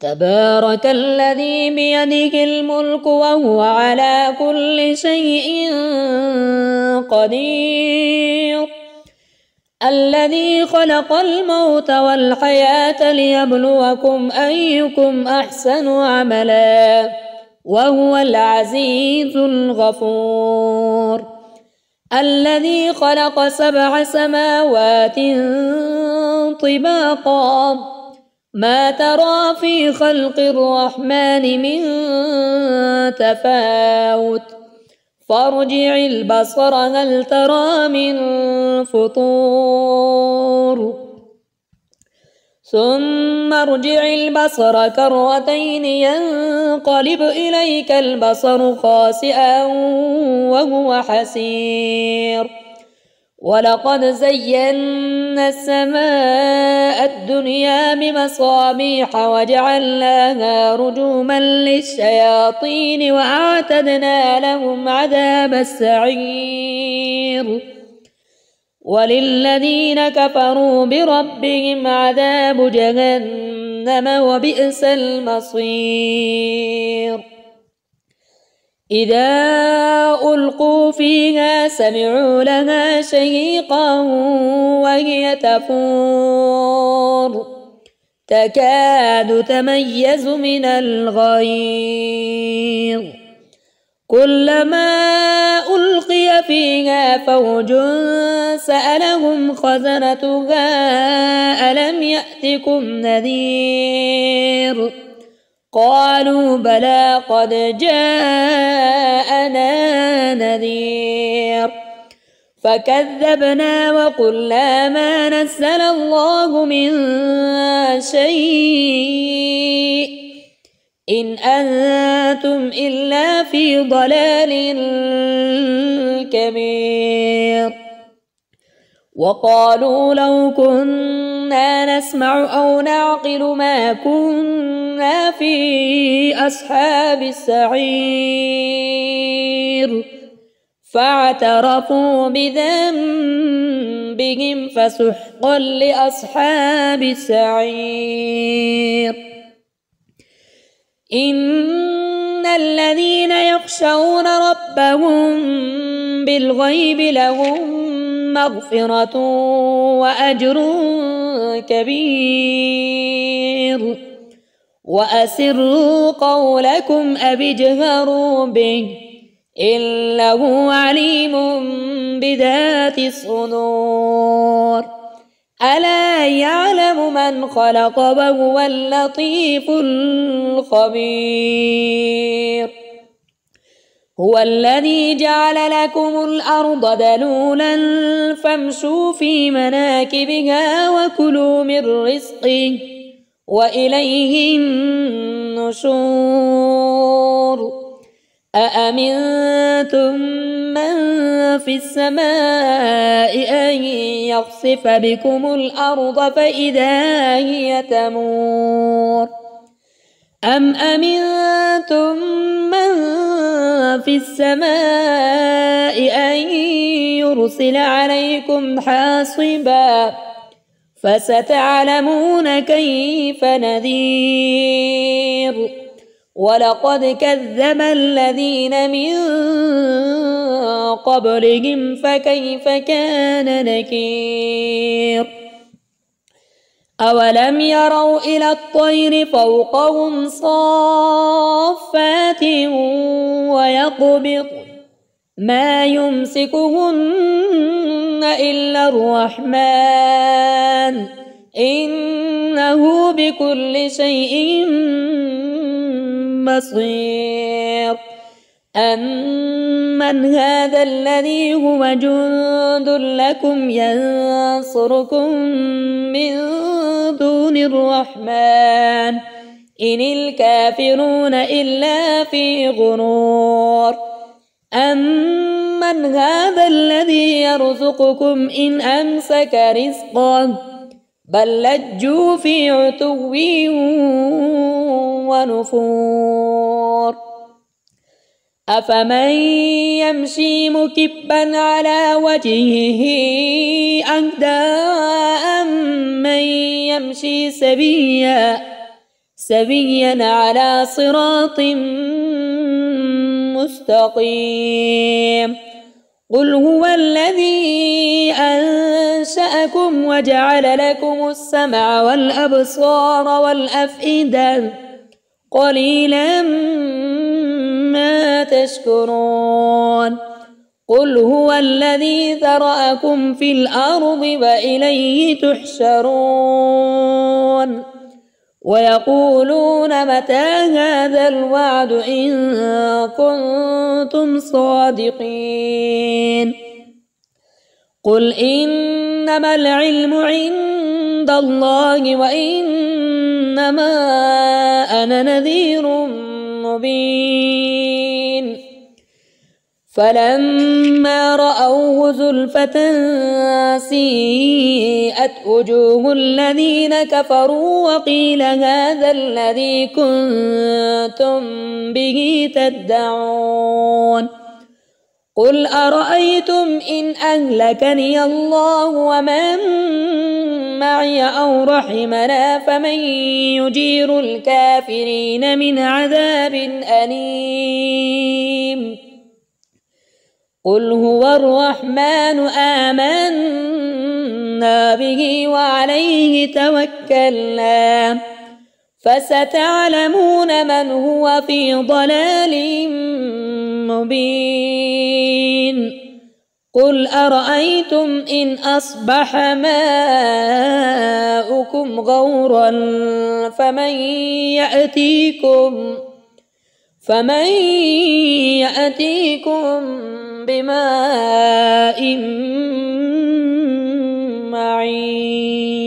تبارك الذي بيده الملك وهو على كل شيء قدير الذي خلق الموت والحياة ليبلوكم أيكم أحسن عملا وهو العزيز الغفور الذي خلق 7 سماوات طباقا ما ترى في خلق الرحمن من تفاوت فارجع البصر هل ترى من فطور ثم ارجع البصر كرتين ينقلب إليك البصر خاسئا وهو حسير ولقد زينا السماء الدنيا بمصابيح وجعلناها رجوما للشياطين وأعتدنا لهم عذاب السعير وللذين كفروا بربهم عذاب جهنم وبئس المصير إذا ألقوا فيها سمعوا لها شهيقا وهي تفور تكاد تميز من الغيظ كلما ألقي فيها فوج سألهم خزنتها ألم يأتكم نذير قالوا بلى قد جاءنا نذير فكذبنا وقلنا ما نزل الله من شيء إن أنتم إلا في ضلال كبير وقالوا لو كنا نسمع أو نعقل ما كنا في أصحاب السعير فاعترفوا بذنبهم فسحقا لأصحاب السعير إن الذين يخشون ربهم بالغيب لهم مغفرة وأجر كبير وأسروا قولكم أو اجهروا به إنه عليم بذات الصدور ألا يعلم من خلق وهو اللطيف الخبير هو الذي جعل لكم الأرض ذلولا فامشوا في مناكبها وكلوا من رزقه وإليه النشور أأمنتم من في السماء أن يخسف بكم الأرض فإذا هي تمور أم أمنتم من في السماء أن يرسل عليكم حاصبا فستعلمون كيف نذير ولقد كذب الذين من قبلهم فكيف كان نكير أولم يروا إلى الطير فوقهم صافات ويقبض ما يمسكهن إلا الرحمن إنه بكل شيء بصير أمن هذا الذي هو جند لكم ينصركم من دون الرحمن إن الكافرون إلا في غرور أمن هذا الذي يرزقكم إن أمسك رزقه بل لجوا في عتو ونفور أفمن يمشي مكبا على وجهه أهدى أمن يمشي سويا سويا على صراط مستقيم. قل هو الذي أنشأكم وجعل لكم السمع والأبصار والأفئدة قليلا ما تشكرون. قل هو الذي ذرأكم في الأرض وإليه تحشرون. ويقولون متى هذا الوعد إن كنتم صادقين. قل إنما العلم عند الله وإنما أنا نذير مبين. فلما رأوه زلفة سيئت وجوه الذين كفروا وقيل هذا الذي كنتم به تدعون. قل أرأيتم إن أهلكني الله ومن معي أو رحمنا فمن يجير الكافرين من عذاب أليم. قل هو الرحمن آمنا به وعليه توكلنا فستعلمون من هو في ضلال مبين. قل أرأيتم إن أصبح ماؤكم غورا فمن يأتيكم بماء معين.